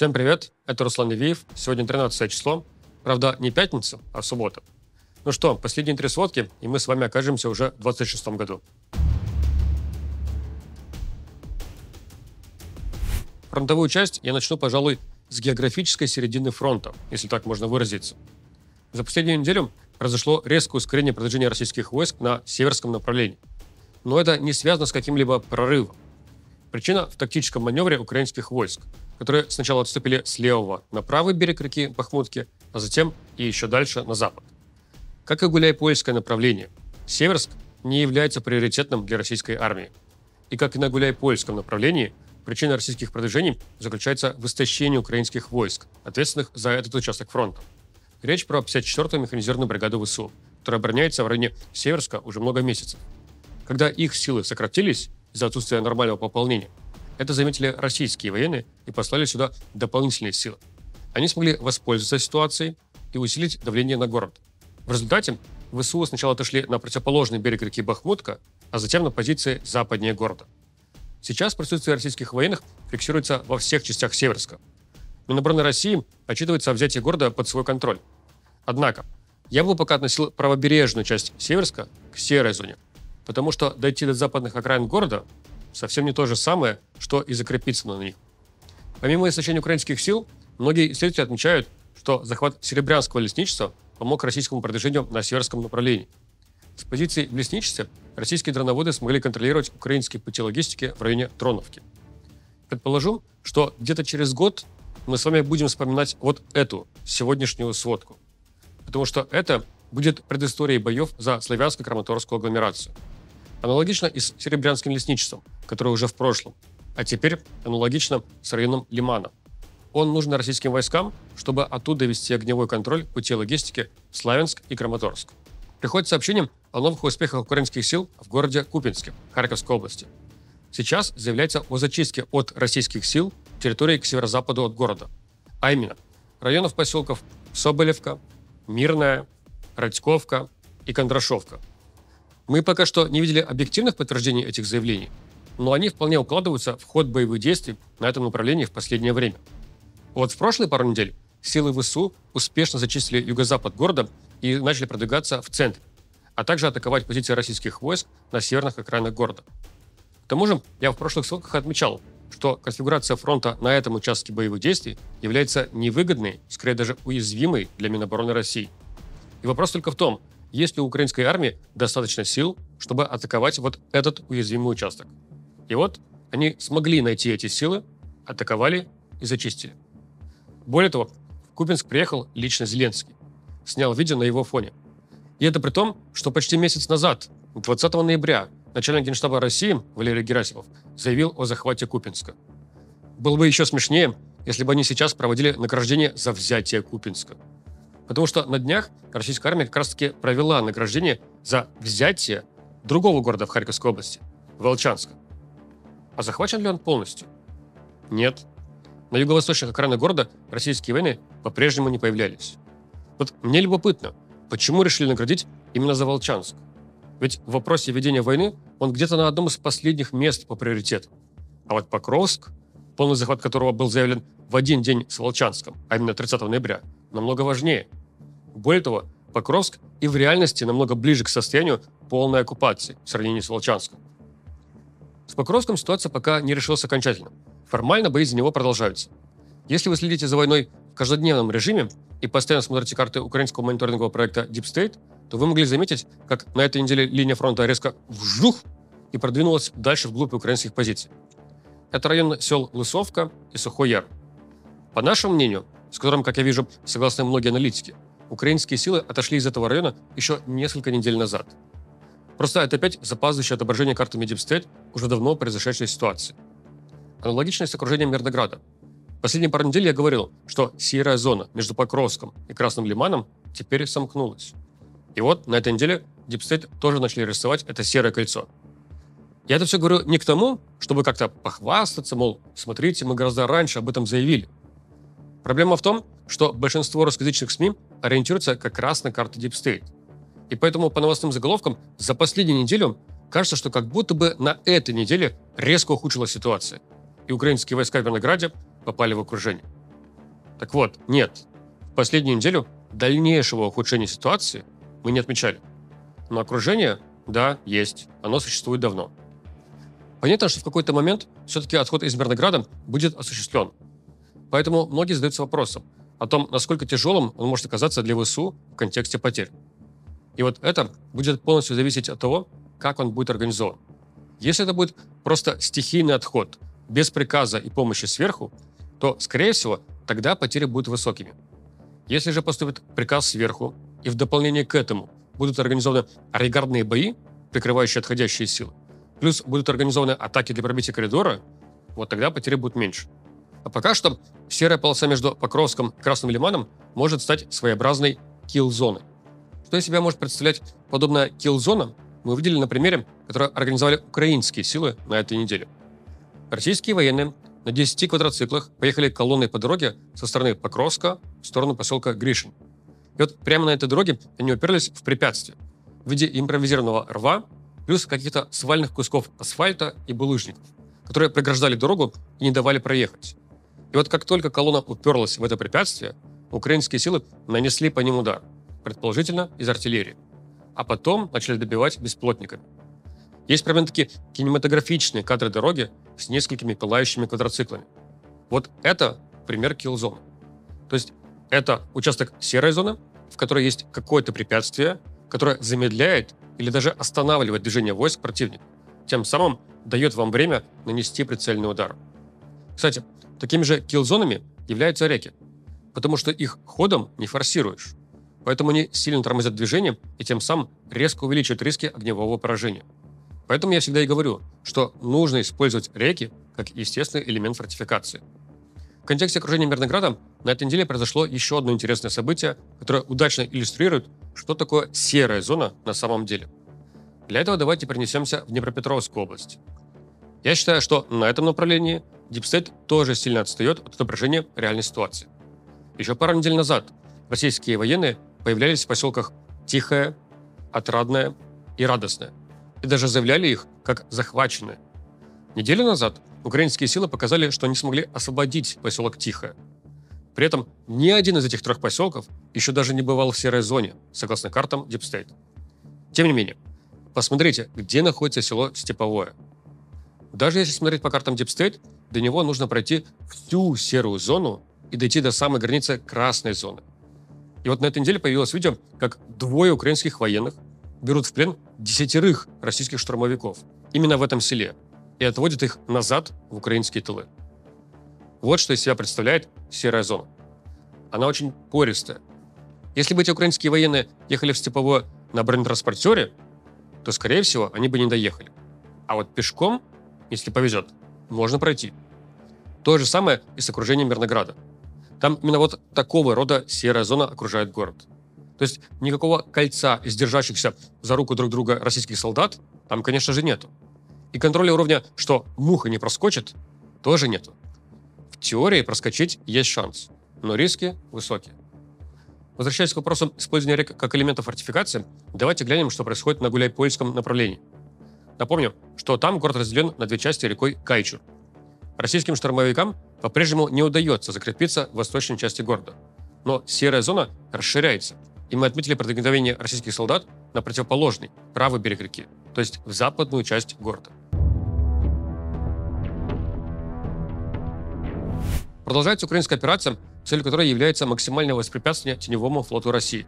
Всем привет, это Руслан Левиев. Сегодня 13 число. Правда, не пятница, а суббота. Ну что, последние 3 сводки, и мы с вами окажемся уже в 26 году. Фронтовую часть я начну, пожалуй, с географической середины фронта, если так можно выразиться. За последнюю неделю произошло резкое ускорение продвижения российских войск на северском направлении. Но это не связано с каким-либо прорывом. Причина в тактическом маневре украинских войск, которые сначала отступили с левого на правый берег реки Бахмутки, а затем и еще дальше на запад. Как и Гуляйпольское направление, Северск не является приоритетным для российской армии. И как и на Гуляйпольском направлении, причина российских продвижений заключается в истощении украинских войск, ответственных за этот участок фронта. Речь про 54-ю механизированную бригаду ВСУ, которая обороняется в районе Северска уже много месяцев. Когда их силы сократились из-за отсутствия нормального пополнения, это заметили российские военные и послали сюда дополнительные силы. Они смогли воспользоваться ситуацией и усилить давление на город. В результате ВСУ сначала отошли на противоположный берег реки Бахмутка, а затем на позиции западнее города. Сейчас присутствие российских военных фиксируется во всех частях Северска. Минобороны России отчитывается о взятии города под свой контроль. Однако, я бы пока относил правобережную часть Северска к серой зоне, потому что дойти до западных окраин города совсем не то же самое, что и закрепиться на них. Помимо истощения украинских сил, многие исследователи отмечают, что захват Серебрянского лесничества помог российскому продвижению на северском направлении. С позиции в лесничестве российские дроноводы смогли контролировать украинские пути логистики в районе Троновки. Предположу, что где-то через год мы с вами будем вспоминать вот эту сегодняшнюю сводку, потому что это будет предысторией боев за Славянско-Краматорскую агломерацию. Аналогично и с Серебрянским лесничеством, которое уже в прошлом, а теперь аналогично с районом Лимана. Он нужен российским войскам, чтобы оттуда вести огневой контроль пути логистики в Славянск и Краматорск. Приходит сообщение о новых успехах украинских сил в городе Купинске, Харьковской области. Сейчас заявляется о зачистке от российских сил территории к северо-западу от города, а именно районов поселков Соболевка, Мирная, Радьковка и Кондрашовка. Мы пока что не видели объективных подтверждений этих заявлений, но они вполне укладываются в ход боевых действий на этом направлении в последнее время. Вот в прошлые пару недель силы ВСУ успешно зачистили юго-запад города и начали продвигаться в центр, а также атаковать позиции российских войск на северных окраинах города. К тому же я в прошлых ссылках отмечал, что конфигурация фронта на этом участке боевых действий является невыгодной, скорее даже уязвимой для Минобороны России. И вопрос только в том, есть ли у украинской армии достаточно сил, чтобы атаковать вот этот уязвимый участок. И вот они смогли найти эти силы, атаковали и зачистили. Более того, в Купинск приехал лично Зеленский. Снял видео на его фоне. И это при том, что почти месяц назад, 20 ноября, начальник Генштаба России Валерий Герасимов заявил о захвате Купинска. Было бы еще смешнее, если бы они сейчас проводили награждение за взятие Купинска. Потому что на днях российская армия как раз-таки провела награждение за взятие другого города в Харьковской области – Волчанска. А захвачен ли он полностью? Нет. На юго-восточных окраинах города российские военные по-прежнему не появлялись. Вот мне любопытно, почему решили наградить именно за Волчанск? Ведь в вопросе ведения войны он где-то на одном из последних мест по приоритету. А вот Покровск, полный захват которого был заявлен в один день с Волчанском, а именно 30 ноября, намного важнее. Более того, Покровск и в реальности намного ближе к состоянию полной оккупации в сравнении с Волчанском. С Покровском ситуация пока не решилась окончательно. Формально бои за него продолжаются. Если вы следите за войной в каждодневном режиме и постоянно смотрите карты украинского мониторингового проекта Deep State, то вы могли заметить, как на этой неделе линия фронта резко вжух и продвинулась дальше вглубь украинских позиций. Это район сел Лысовка и Сухой Яр. По нашему мнению, с которым, как я вижу, согласны многие аналитики, украинские силы отошли из этого района еще несколько недель назад. Просто это опять запаздывающее отображение картами Deep State уже давно произошедшей ситуации. Аналогично с окружением Мирнограда. Последние пару недель я говорил, что серая зона между Покровском и Красным Лиманом теперь сомкнулась. И вот на этой неделе Deep State тоже начали рисовать это серое кольцо. Я это все говорю не к тому, чтобы как-то похвастаться, мол, смотрите, мы гораздо раньше об этом заявили. Проблема в том, что большинство русскоязычных СМИ ориентируются как раз на карты Deep State. И поэтому по новостным заголовкам за последнюю неделю кажется, что как будто бы на этой неделе резко ухудшилась ситуация, и украинские войска в Мирнограде попали в окружение. Так вот, нет. В последнюю неделю дальнейшего ухудшения ситуации мы не отмечали. Но окружение, да, есть. Оно существует давно. Понятно, что в какой-то момент все-таки отход из Мирнограда будет осуществлен. Поэтому многие задаются вопросом о том, насколько тяжелым он может оказаться для ВСУ в контексте потерь. И вот это будет полностью зависеть от того, как он будет организован. Если это будет просто стихийный отход, без приказа и помощи сверху, то, скорее всего, тогда потери будут высокими. Если же поступит приказ сверху, и в дополнение к этому будут организованы арьергардные бои, прикрывающие отходящие силы, плюс будут организованы атаки для пробития коридора, вот тогда потери будут меньше. А пока что серая полоса между Покровском и Красным Лиманом может стать своеобразной килл-зоной. Что из себя может представлять подобная килл-зона, мы увидели на примере, который организовали украинские силы на этой неделе. Российские военные на 10 квадроциклах поехали колонной по дороге со стороны Покровска в сторону поселка Гришин. И вот прямо на этой дороге они уперлись в препятствие в виде импровизированного рва, плюс каких-то свальных кусков асфальта и булыжников, которые преграждали дорогу и не давали проехать. И вот как только колонна уперлась в это препятствие, украинские силы нанесли по ним удар, предположительно из артиллерии, а потом начали добивать беспилотниками. Есть прямо такие кинематографичные кадры дороги с несколькими пылающими квадроциклами. Вот это пример килл-зоны. То есть это участок серой зоны, в которой есть какое-то препятствие, которое замедляет или даже останавливает движение войск противника, тем самым дает вам время нанести прицельный удар. Кстати, такими же килл-зонами являются реки, потому что их ходом не форсируешь. Поэтому они сильно тормозят движение и тем самым резко увеличивают риски огневого поражения. Поэтому я всегда и говорю, что нужно использовать реки как естественный элемент фортификации. В контексте окружения Мирнограда на этой неделе произошло еще одно интересное событие, которое удачно иллюстрирует, что такое серая зона на самом деле. Для этого давайте перенесемся в Днепропетровскую область. Я считаю, что на этом направлении Дипстейт тоже сильно отстает от отображения реальной ситуации. Еще пару недель назад российские военные появлялись в поселках Тихое, Отрадное и Радостное, и даже заявляли их как захваченные. Неделю назад украинские силы показали, что они смогли освободить поселок Тихое. При этом ни один из этих трех поселков еще даже не бывал в серой зоне, согласно картам Дипстейт. Тем не менее, посмотрите, где находится село Степовое. Даже если смотреть по картам Дипстейт, до него нужно пройти всю серую зону и дойти до самой границы красной зоны. И вот на этой неделе появилось видео, как двое украинских военных берут в плен 10 российских штурмовиков именно в этом селе и отводят их назад в украинские тылы. Вот что из себя представляет серая зона. Она очень пористая. Если бы эти украинские военные ехали в Степовое на бронетранспортере, то, скорее всего, они бы не доехали. А вот пешком, если повезет, можно пройти. То же самое и с окружением Мирнограда. Там именно вот такого рода серая зона окружает город. То есть никакого кольца из держащихся за руку друг друга российских солдат там, конечно же, нету. И контроля уровня, что муха не проскочит, тоже нету. В теории проскочить есть шанс, но риски высокие. Возвращаясь к вопросу использования рек как элемента фортификации, давайте глянем, что происходит на Гуляйпольском направлении. Напомню, что там город разделен на две части рекой Кайчур. Российским штурмовикам по-прежнему не удается закрепиться в восточной части города. Но серая зона расширяется, и мы отметили проникновение российских солдат на противоположный, правый берег реки, то есть в западную часть города. Продолжается украинская операция, целью которой является максимальное воспрепятствование теневому флоту России.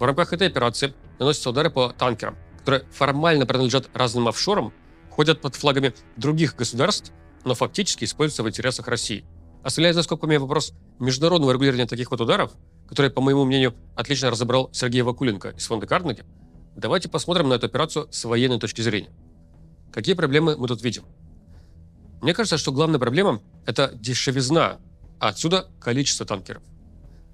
В рамках этой операции наносятся удары по танкерам, которые формально принадлежат разным офшорам, ходят под флагами других государств, но фактически используются в интересах России. Оставляя за скобками вопрос международного регулирования таких вот ударов, который, по моему мнению, отлично разобрал Сергей Вакуленко из фонда Карнеги, давайте посмотрим на эту операцию с военной точки зрения. Какие проблемы мы тут видим? Мне кажется, что главная проблема – это дешевизна, а отсюда количество танкеров.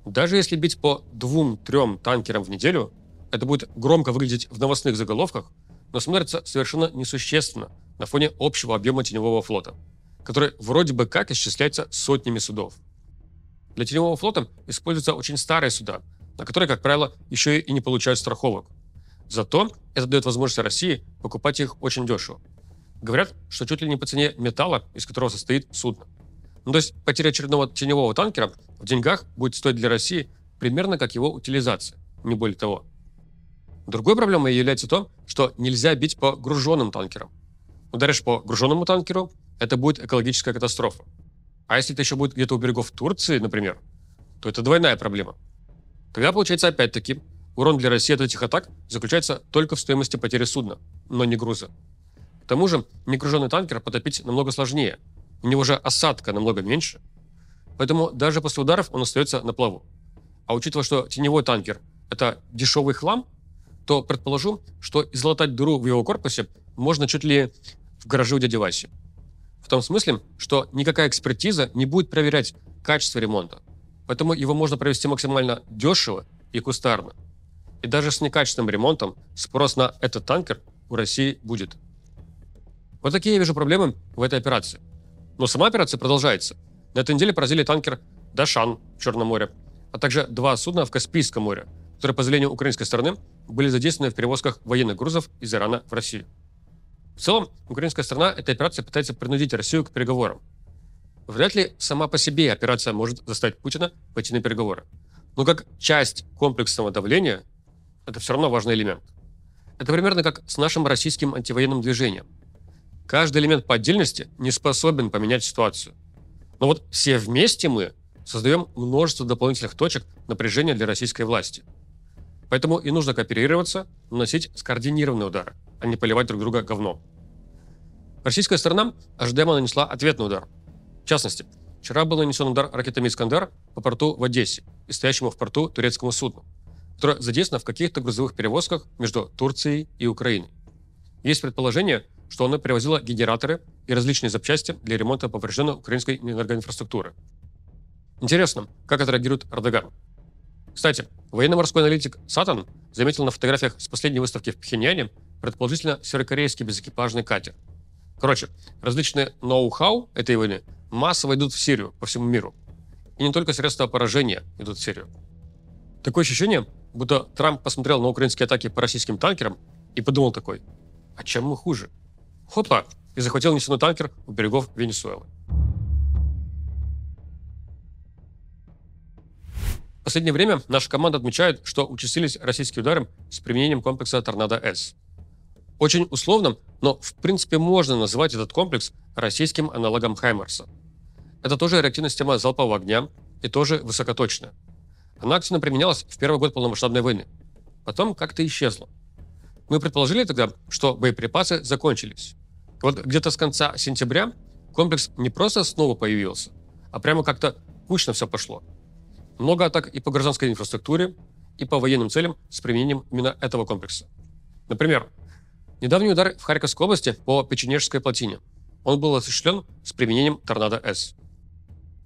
Даже если бить по 2-3 танкерам в неделю, это будет громко выглядеть в новостных заголовках, но смотрится совершенно несущественно на фоне общего объема теневого флота, который вроде бы как исчисляется сотнями судов. Для теневого флота используются очень старые суда, на которые, как правило, еще и не получают страховок. Зато это дает возможность России покупать их очень дешево. Говорят, что чуть ли не по цене металла, из которого состоит судно. Ну, то есть потеря очередного теневого танкера в деньгах будет стоить для России примерно как его утилизация, не более того. Другой проблемой является то, что нельзя бить по груженным танкерам. Ударишь по груженному танкеру, это будет экологическая катастрофа. А если это еще будет где-то у берегов Турции, например, то это двойная проблема. Тогда получается опять-таки, урон для России от этих атак заключается только в стоимости потери судна, но не груза. К тому же негруженный танкер потопить намного сложнее, у него же осадка намного меньше, поэтому даже после ударов он остается на плаву. А учитывая, что теневой танкер – это дешевый хлам, то предположу, что излатать дыру в его корпусе можно чуть ли в гараже у дяди Васи. В том смысле, что никакая экспертиза не будет проверять качество ремонта, поэтому его можно провести максимально дешево и кустарно. И даже с некачественным ремонтом спрос на этот танкер у России будет. Вот такие я вижу проблемы в этой операции. Но сама операция продолжается. На этой неделе поразили танкер «Дашан» в Черном море, а также 2 судна в Каспийском море, которые, по заявлению украинской стороны, были задействованы в перевозках военных грузов из Ирана в Россию. В целом, украинская сторона этой операции пытается принудить Россию к переговорам. Вряд ли сама по себе операция может заставить Путина пойти на переговоры. Но как часть комплексного давления, это все равно важный элемент. Это примерно как с нашим российским антивоенным движением. Каждый элемент по отдельности не способен поменять ситуацию. Но вот все вместе мы создаем множество дополнительных точек напряжения для российской власти. Поэтому и нужно кооперироваться, наносить скоординированные удары, а не поливать друг друга говном. Российская сторона ожидаемо нанесла ответный удар. В частности, вчера был нанесен удар ракетами «Искандер» по порту в Одессе и стоящему в порту турецкому судну, которое задействовано в каких-то грузовых перевозках между Турцией и Украиной. Есть предположение, что оно перевозило генераторы и различные запчасти для ремонта поврежденной украинской энергоинфраструктуры. Интересно, как отреагирует Эрдоган. Кстати, военно-морской аналитик Сатан заметил на фотографиях с последней выставки в Пхеньяне предположительно северокорейский безэкипажный катер. Короче, различные ноу-хау этой войны массово идут в Сирию по всему миру. И не только средства поражения идут в Сирию. Такое ощущение, будто Трамп посмотрел на украинские атаки по российским танкерам и подумал такой: а чем мы хуже? Хопа! И захватил нефтяной танкер у берегов Венесуэлы. В последнее время наша команда отмечает, что участились российские удары с применением комплекса «Торнадо-С». Очень условно, но в принципе можно назвать этот комплекс российским аналогом «Хаймарса». Это тоже реактивная система залпового огня и тоже высокоточная. Она активно применялась в первый год полномасштабной войны. Потом как-то исчезла. Мы предположили тогда, что боеприпасы закончились. Вот где-то с конца сентября комплекс не просто снова появился, а прямо как-то кучно все пошло. Много атак и по гражданской инфраструктуре, и по военным целям с применением именно этого комплекса. Например, недавний удар в Харьковской области по Печенежской плотине. Он был осуществлен с применением «Торнадо-С».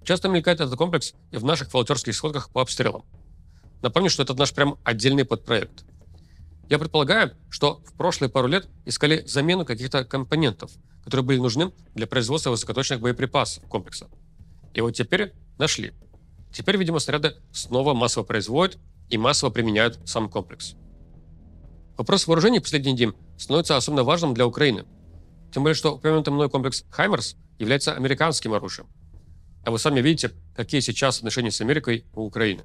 Часто мелькает этот комплекс и в наших волонтерских сходках по обстрелам. Напомню, что это наш прям отдельный подпроект. Я предполагаю, что в прошлые пару лет искали замену каких-то компонентов, которые были нужны для производства высокоточных боеприпасов комплекса. И вот теперь нашли. Теперь, видимо, снаряды снова массово производят и массово применяют сам комплекс. Вопрос вооружений в последние дни становится особенно важным для Украины. Тем более, что упомянутый мной комплекс «Хаймарс» является американским оружием. А вы сами видите, какие сейчас отношения с Америкой у Украины.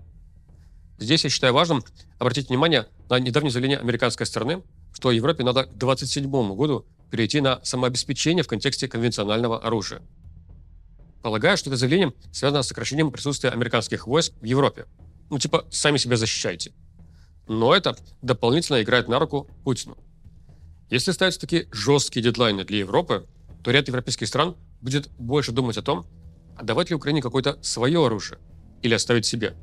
Здесь я считаю важным обратить внимание на недавнее заявление американской стороны, что Европе надо к 2027 году перейти на самообеспечение в контексте конвенционального оружия. Полагаю, что это заявление связано с сокращением присутствия американских войск в Европе. Ну типа, сами себя защищайте. Но это дополнительно играет на руку Путину. Если ставятся такие жесткие дедлайны для Европы, то ряд европейских стран будет больше думать о том, отдавать ли Украине какое-то свое оружие или оставить себе.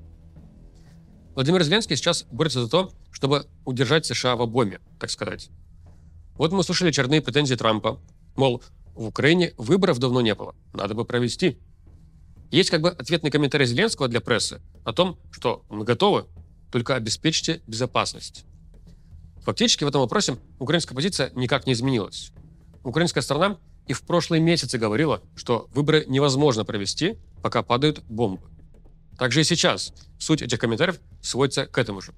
Владимир Зеленский сейчас борется за то, чтобы удержать США в обойме, так сказать. Вот мы слушали очередные претензии Трампа, мол, в Украине выборов давно не было, надо бы провести. Есть как бы ответный комментарий Зеленского для прессы о том, что мы готовы, только обеспечьте безопасность. Фактически в этом вопросе украинская позиция никак не изменилась. Украинская сторона и в прошлые месяцы говорила, что выборы невозможно провести, пока падают бомбы. Также и сейчас суть этих комментариев сводится к этому же.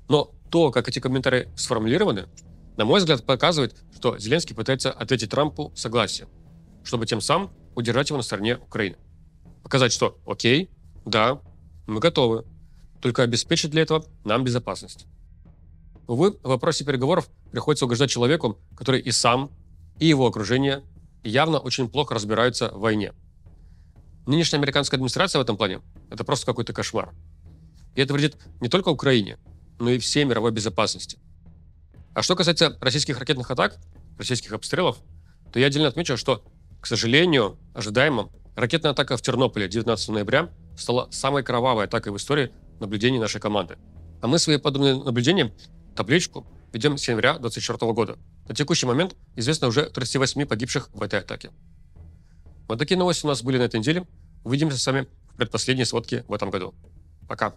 Но то, как эти комментарии сформулированы, на мой взгляд, показывает, что Зеленский пытается ответить Трампу согласием, чтобы тем самым удержать его на стороне Украины. Показать, что окей, Да, мы готовы. Только обеспечить для этого нам безопасность. Увы, в вопросе переговоров приходится угождать человеку, который и сам, и его окружение явно очень плохо разбираются в войне. Нынешняя американская администрация в этом плане – это просто какой-то кошмар. И это вредит не только Украине, но и всей мировой безопасности. А что касается российских ракетных атак, российских обстрелов, то я отдельно отмечу, что, к сожалению, ожидаемо, ракетная атака в Тернополе 19 ноября стала самой кровавой атакой в истории наблюдений нашей команды. А мы свои подобные наблюдения, табличку, ведем с января 2024 года. На текущий момент известно уже 38 погибших в этой атаке. Вот такие новости у нас были на этой неделе. Увидимся с вами в предпоследней сводке в этом году. Пока.